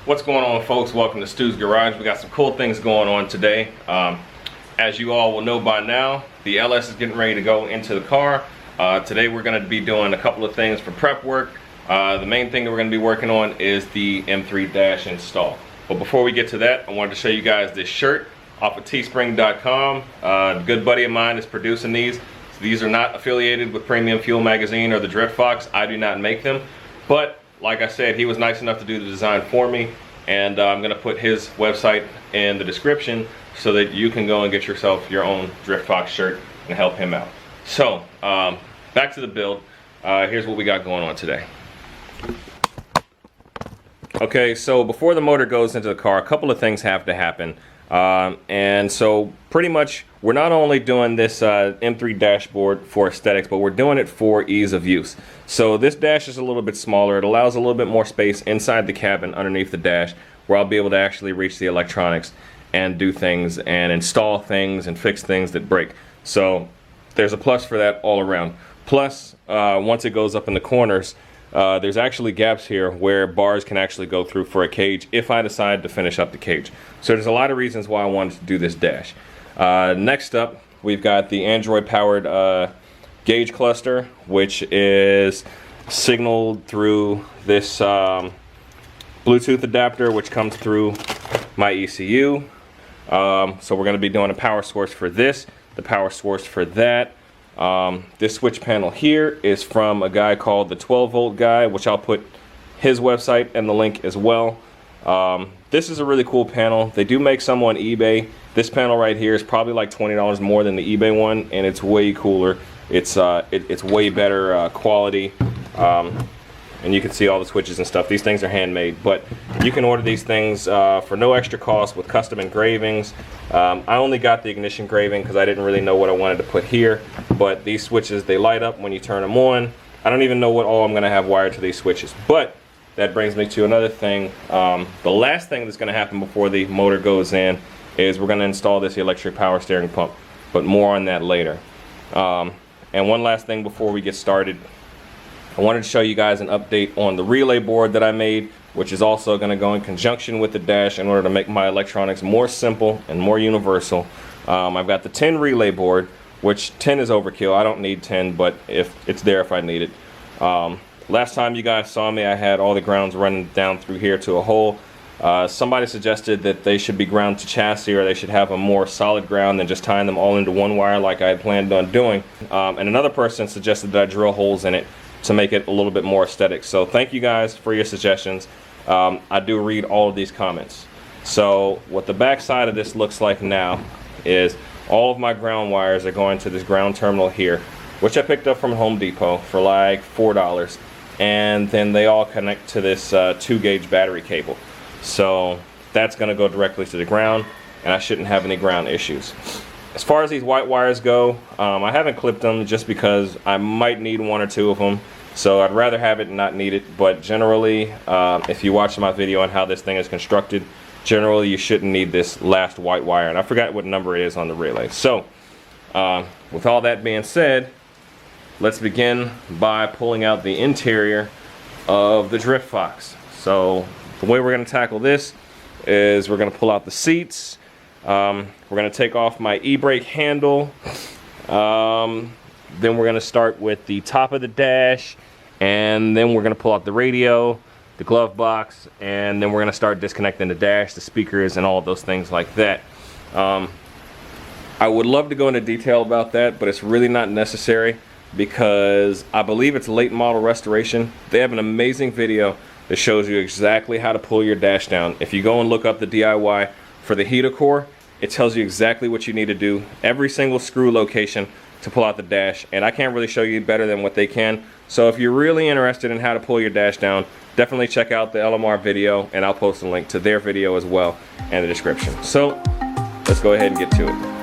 What's going on, folks? Welcome to Stu's Garage. We got some cool things going on today. As you all will know by now, the LS is getting ready to go into the car. Today we're going to be doing a couple of things for prep work. The main thing that we're going to be working on is the M3 dash install. But before we get to that, I wanted to show you guys this shirt off of teespring.com. A good buddy of mine is producing these. So these are not affiliated with Premium Fuel Magazine or the Drift Fox. I do not make them. But like I said, he was nice enough to do the design for me, and I'm going to put his website in the description so that you can go and get yourself your own Drift Fox shirt and help him out. So, back to the build. Here's what we got going on today. Okay, so before the motor goes into the car, a couple of things have to happen. And so pretty much we're not only doing this M3 dashboard for aesthetics, but we're doing it for ease of use. So this dash is a little bit smaller. It allows a little bit more space inside the cabin underneath the dash where I'll be able to actually reach the electronics and do things and install things and fix things that break. So there's a plus for that all around. Plus, once it goes up in the corners, there's actually gaps here where bars can actually go through for a cage if I decide to finish up the cage. So there's a lot of reasons why I wanted to do this dash. Next up, we've got the Android powered gauge cluster, which is signaled through this Bluetooth adapter, which comes through my ECU. So we're going to be doing a power source for this, the power source for that. This switch panel here is from a guy called the 12 volt guy, which I'll put his website and the link as well. This is a really cool panel. They do make some on eBay. This panel right here is probably like $20 more than the eBay one, and it's way cooler. It's way better quality, and you can see all the switches and stuff. These things are handmade, but you can order these things for no extra cost with custom engravings. I only got the ignition engraving because I didn't really know what I wanted to put here, but these switches, they light up when you turn them on. I don't even know what all I'm going to have wired to these switches, but that brings me to another thing. The last thing that's going to happen before the motor goes in is we're going to install this electric power steering pump, but more on that later. And one last thing before we get started, I wanted to show you guys an update on the relay board that I made, which is also going to go in conjunction with the dash in order to make my electronics more simple and more universal. I've got the 10 relay board, which 10 is overkill. I don't need 10, but if it's there if I need it. Last time you guys saw me, I had all the grounds running down through here to a hole. Somebody suggested that they should be ground to chassis, or they should have a more solid ground than just tying them all into one wire like I had planned on doing. And another person suggested that I drill holes in it to make it a little bit more aesthetic. So thank you guys for your suggestions. I do read all of these comments. So what the back side of this looks like now is all of my ground wires are going to this ground terminal here, which I picked up from Home Depot for like $4. And then they all connect to this 2-gauge battery cable. So that's going to go directly to the ground, and I shouldn't have any ground issues. As far as these white wires go, I haven't clipped them just because I might need one or two of them. So I'd rather have it and not need it. But generally, if you watch my video on how this thing is constructed, generally you shouldn't need this last white wire. And I forgot what number it is on the relay. So with all that being said, let's begin by pulling out the interior of the Drift Fox. So the way we're going to tackle this is we're going to pull out the seats. We're going to take off my e-brake handle. Then we're going to start with the top of the dash, and then we're going to pull out the radio, the glove box, and then we're going to start disconnecting the dash, the speakers, and all of those things like that. I would love to go into detail about that, but it's really not necessary because I believe it's late model restoration. They have an amazing video that shows you exactly how to pull your dash down. If you go and look up the DIY for the heater core, it tells you exactly what you need to do, every single screw location to pull out the dash, and I can't really show you better than what they can. So if you're really interested in how to pull your dash down, definitely check out the LMR video, and I'll post a link to their video as well in the description. So let's go ahead and get to it.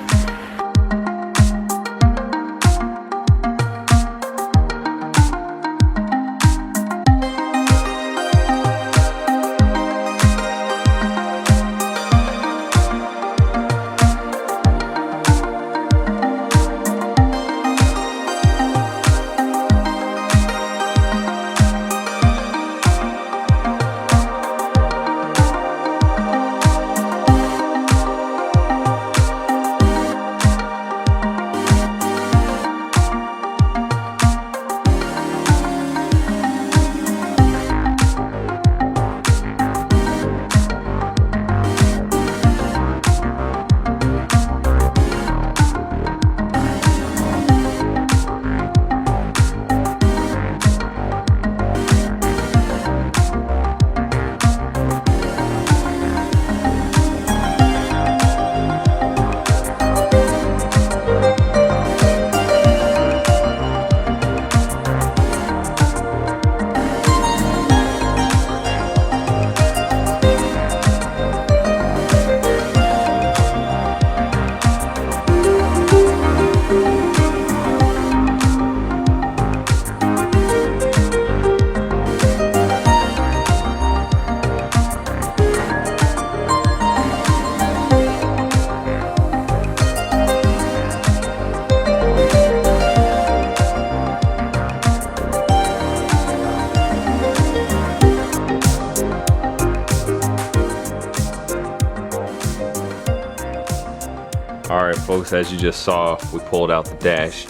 Alright folks, as you just saw, we pulled out the dash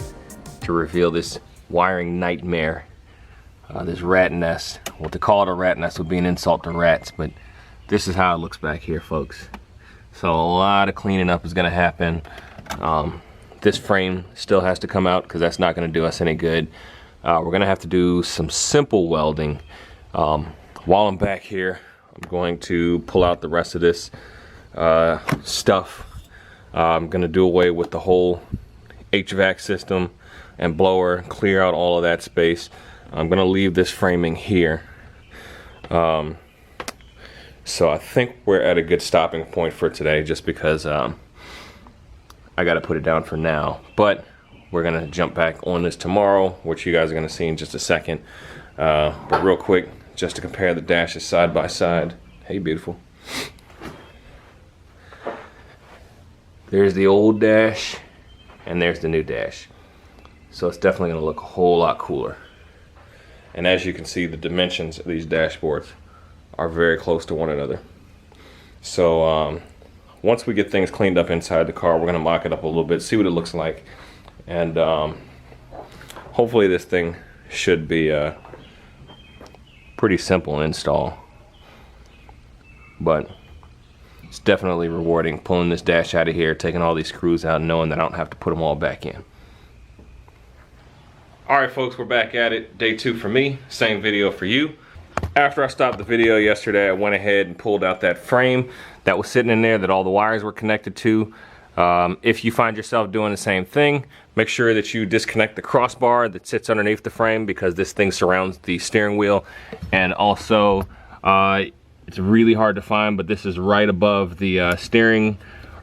to reveal this wiring nightmare. This rat nest. Well, to call it a rat nest would be an insult to rats, but this is how it looks back here, folks. So a lot of cleaning up is going to happen. This frame still has to come out because that's not going to do us any good. We're going to have to do some simple welding. While I'm back here, I'm going to pull out the rest of this stuff. I'm going to do away with the whole HVAC system and blower, clear out all of that space. I'm going to leave this framing here. So I think we're at a good stopping point for today, just because I got to put it down for now. But we're going to jump back on this tomorrow, which you guys are going to see in just a second. But real quick, just to compare the dashes side by side. Hey, beautiful. There's the old dash, and there's the new dash. So it's definitely going to look a whole lot cooler. And as you can see, the dimensions of these dashboards are very close to one another. So once we get things cleaned up inside the car, we're going to mock it up a little bit, see what it looks like. And hopefully this thing should be pretty simple install. But it's definitely rewarding pulling this dash out of here, taking all these screws out, and knowing that I don't have to put them all back in. Alright folks, we're back at it. Day 2 for me, same video for you. After I stopped the video yesterday, I went ahead and pulled out that frame that was sitting in there that all the wires were connected to. If you find yourself doing the same thing, make sure that you disconnect the crossbar that sits underneath the frame, because this thing surrounds the steering wheel. And also, it's really hard to find, but this is right above the steering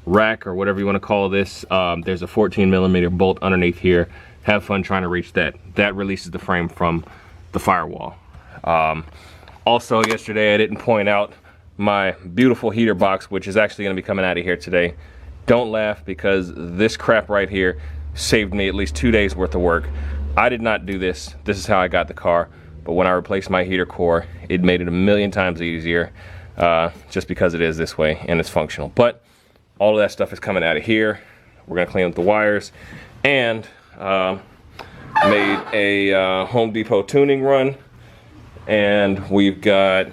rack, or whatever you want to call this. There's a 14mm bolt underneath here. Have fun trying to reach that. That releases the frame from the firewall. Also, yesterday I didn't point out my beautiful heater box, which is actually going to be coming out of here today. Don't laugh, because this crap right here saved me at least 2 days worth of work. I did not do this. This is how I got the car. But when I replaced my heater core, it made it a million times easier, just because it is this way and it's functional. But all of that stuff is coming out of here. We're gonna clean up the wires, and made a Home Depot tuning run. And we've got,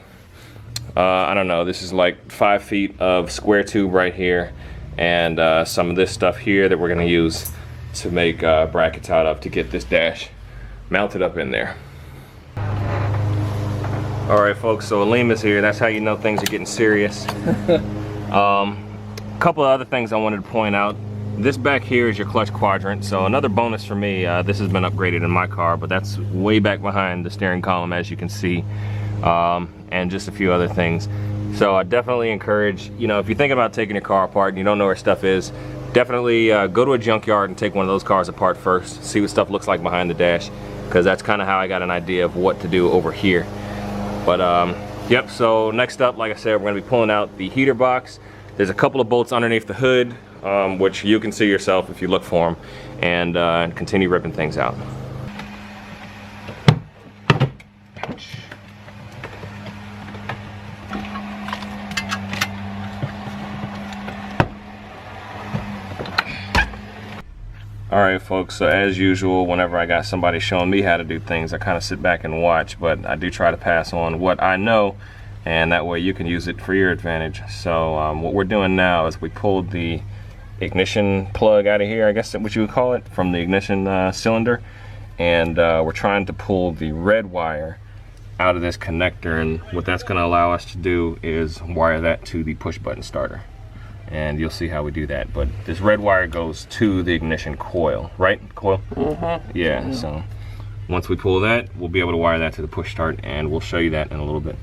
I don't know, this is like 5 feet of square tube right here, and some of this stuff here that we're gonna use to make brackets out of to get this dash mounted up in there. Alright folks, so Aleem is here. That's how you know things are getting serious. Couple of other things I wanted to point out. This back here is your clutch quadrant. So another bonus for me, this has been upgraded in my car, but that's way back behind the steering column, as you can see, and just a few other things. So I definitely encourage, you know, if you're thinking about taking your car apart and you don't know where stuff is, definitely go to a junkyard and take one of those cars apart first, see what stuff looks like behind the dash, because that's kind of how I got an idea of what to do over here. But yep, so next up, like I said, we're going to be pulling out the heater box. There's a couple of bolts underneath the hood, which you can see yourself if you look for them, and continue ripping things out. Alright folks, so as usual, whenever I got somebody showing me how to do things, I kind of sit back and watch, but I do try to pass on what I know, and that way you can use it for your advantage. So what we're doing now is we pulled the ignition plug out of here, I guess that's what you would call it, from the ignition cylinder, and we're trying to pull the red wire out of this connector, and what that's going to allow us to do is wire that to the push button starter. And you'll see how we do that. But this red wire goes to the ignition coil, right? Coil? Mm-hmm. Yeah, so once we pull that, we'll be able to wire that to the push start, and we'll show you that in a little bit.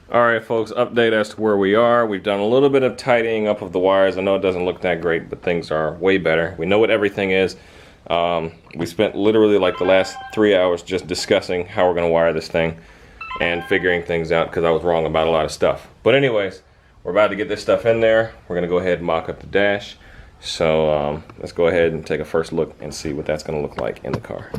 Alright folks, update as to where we are. We've done a little bit of tidying up of the wires. I know it doesn't look that great, but things are way better. We know what everything is. We spent literally like the last 3 hours just discussing how we're going to wire this thing and figuring things out, because I was wrong about a lot of stuff. But anyways, we're about to get this stuff in there. We're going to go ahead and mock up the dash. So let's go ahead and take a first look and see what that's going to look like in the car.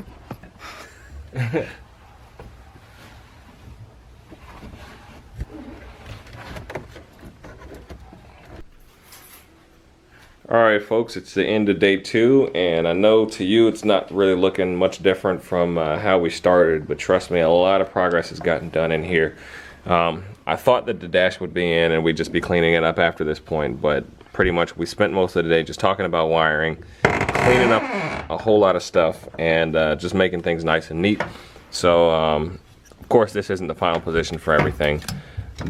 Alright folks, it's the end of day 2, and I know to you it's not really looking much different from how we started, but trust me, a lot of progress has gotten done in here. I thought that the dash would be in and we'd just be cleaning it up after this point, but pretty much we spent most of the day just talking about wiring, cleaning up a whole lot of stuff, and just making things nice and neat. So of course this isn't the final position for everything,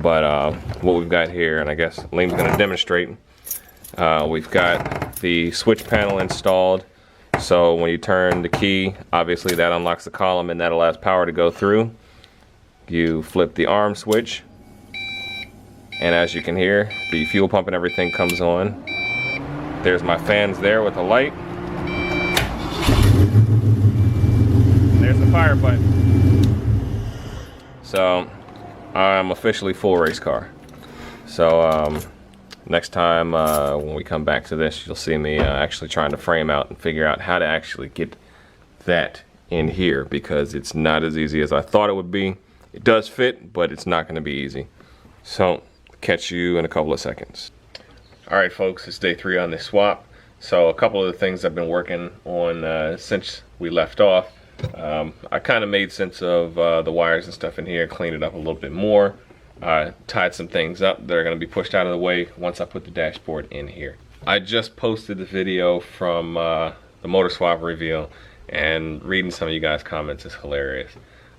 but what we've got here, and I guess Liam's going to demonstrate. We've got the switch panel installed, so when you turn the key, obviously that unlocks the column and that allows power to go through. You flip the arm switch, and as you can hear, the fuel pump and everything comes on. There's my fans there with the light. There's the fire button. So I'm officially full race car. So next time when we come back to this, you'll see me actually trying to frame out and figure out how to actually get that in here, because it's not as easy as I thought it would be. It does fit, but it's not going to be easy. So catch you in a couple of seconds. Alright folks, it's day 3 on this swap. So a couple of the things I've been working on since we left off. I kind of made sense of the wires and stuff in here, cleaned it up a little bit more. Tied some things up that are going to be pushed out of the way once I put the dashboard in here. I just posted the video from the motor swap reveal, and reading some of you guys' comments is hilarious.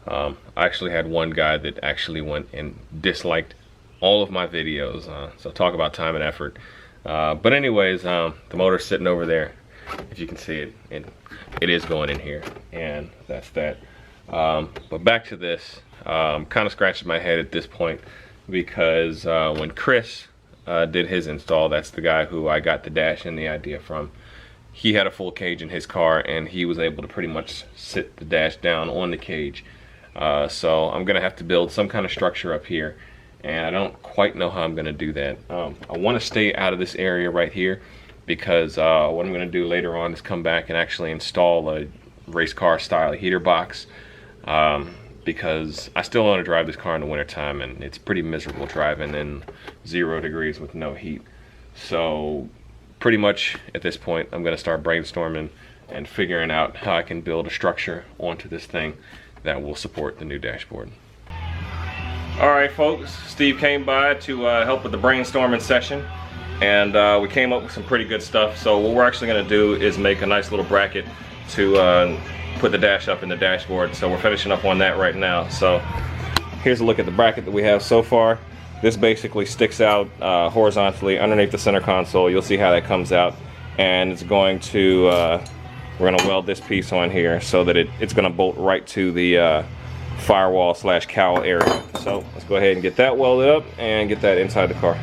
I actually had one guy that actually went and disliked all of my videos, so talk about time and effort. But anyways, the motor's sitting over there, if you can see it, and it is going in here, and that's that. But back to this. Kind of scratching my head at this point, because when Chris did his install, that's the guy who I got the dash and the idea from, he had a full cage in his car and he was able to pretty much sit the dash down on the cage. So I'm gonna have to build some kind of structure up here, and I don't quite know how I'm gonna do that. I want to stay out of this area right here, because what I'm gonna do later on is come back and actually install a race car style heater box. Because I still want to drive this car in the wintertime, and it's pretty miserable driving in 0 degrees with no heat. So pretty much at this point I'm going to start brainstorming and figuring out how I can build a structure onto this thing that will support the new dashboard. Alright folks, Steve came by to help with the brainstorming session, and we came up with some pretty good stuff. So what we're actually going to do is make a nice little bracket to put the dash up in the dashboard. So we're finishing up on that right now. So here's a look at the bracket that we have so far. This basically sticks out horizontally underneath the center console. You'll see how that comes out, and it's going to we're going to weld this piece on here so that it's going to bolt right to the firewall / cowl area. So let's go ahead and get that welded up and get that inside the car.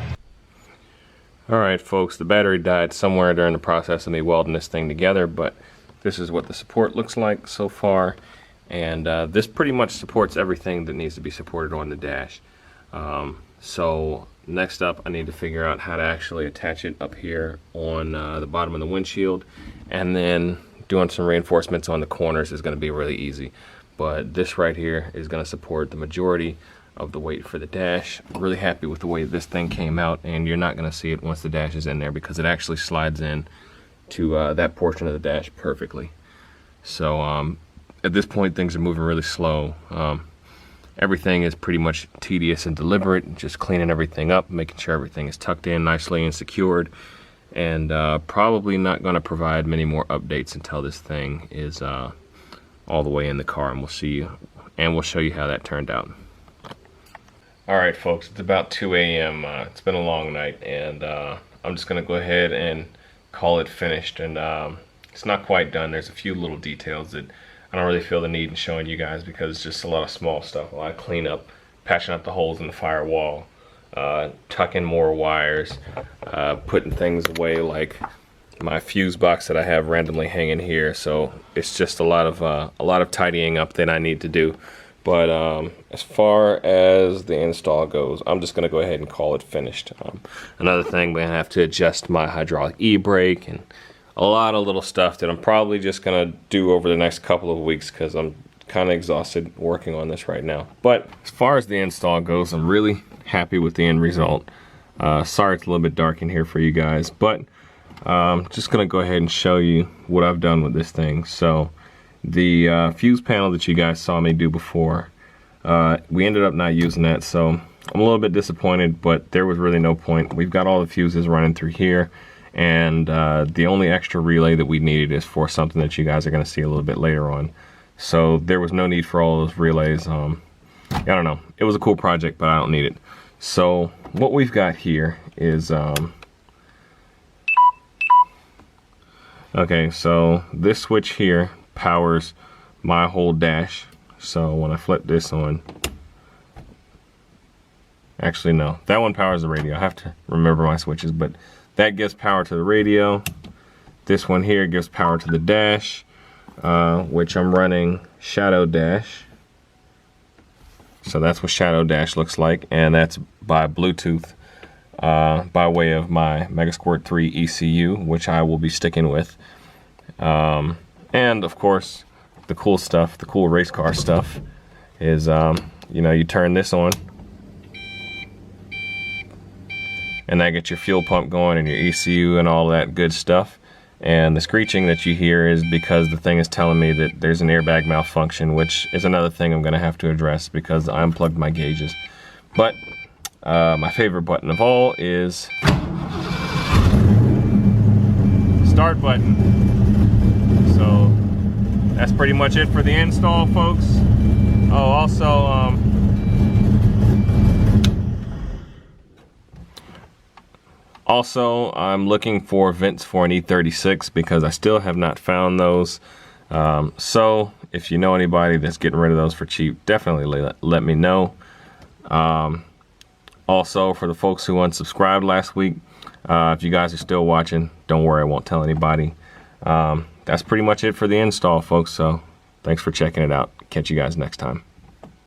Alright folks, the battery died somewhere during the process of me welding this thing together, but this is what the support looks like so far, and this pretty much supports everything that needs to be supported on the dash. So next up, I need to figure out how to actually attach it up here on the bottom of the windshield, and then doing some reinforcements on the corners is going to be really easy. But this right here is going to support the majority of the weight for the dash. I'm really happy with the way this thing came out, and you're not going to see it once the dash is in there, because it actually slides in to that portion of the dash perfectly. So at this point things are moving really slow. Everything is pretty much tedious and deliberate, just cleaning everything up, making sure everything is tucked in nicely and secured, and probably not going to provide many more updates until this thing is all the way in the car, and we'll show you how that turned out. Alright folks, it's about 2 a.m. It's been a long night, and I'm just going to go ahead and call it finished. And it's not quite done. There's a few little details that I don't really feel the need in showing you guys, because it's just a lot of small stuff, a lot of cleanup, patching up the holes in the firewall, tucking more wires, putting things away like my fuse box that I have randomly hanging here. So it's just a lot of tidying up that I need to do. But as far as the install goes, I'm just going to go ahead and call it finished. Another thing, we're going to have to adjust my hydraulic e-brake, and a lot of little stuff that I'm probably just going to do over the next couple of weeks, because I'm kind of exhausted working on this right now. But as far as the install goes, I'm really happy with the end result. Sorry it's a little bit dark in here for you guys, but Just gonna go ahead and show you what I've done with this thing. So the fuse panel that you guys saw me do before, we ended up not using that, so I'm a little bit disappointed, but there was really no point. We've got all the fuses running through here, and the only extra relay that we needed is for something that you guys are going to see a little bit later on. So there was no need for all those relays. I don't know. It was a cool project, but I don't need it. So what we've got here is okay, so this switch here powers my whole dash. So when I flip this on, actually no, that one powers the radio. I have to remember my switches, but that gives power to the radio. This one here gives power to the dash, which I'm running Shadow Dash. So that's what Shadow Dash looks like, and that's by Bluetooth, by way of my Megasquirt 3 ECU, which I will be sticking with. And of course, the cool stuff, the cool race car stuff is, you know, you turn this on, and that gets your fuel pump going and your ECU and all that good stuff. And the screeching that you hear is because the thing is telling me that there's an airbag malfunction, which is another thing I'm gonna have to address because I unplugged my gauges. But my favorite button of all is start button. So that's pretty much it for the install, folks. Oh, also, I'm looking for vents for an E36 because I still have not found those. So if you know anybody that's getting rid of those for cheap, definitely let me know. Also, for the folks who unsubscribed last week, if you guys are still watching, don't worry, I won't tell anybody. That's pretty much it for the install, folks. So thanks for checking it out. Catch you guys next time.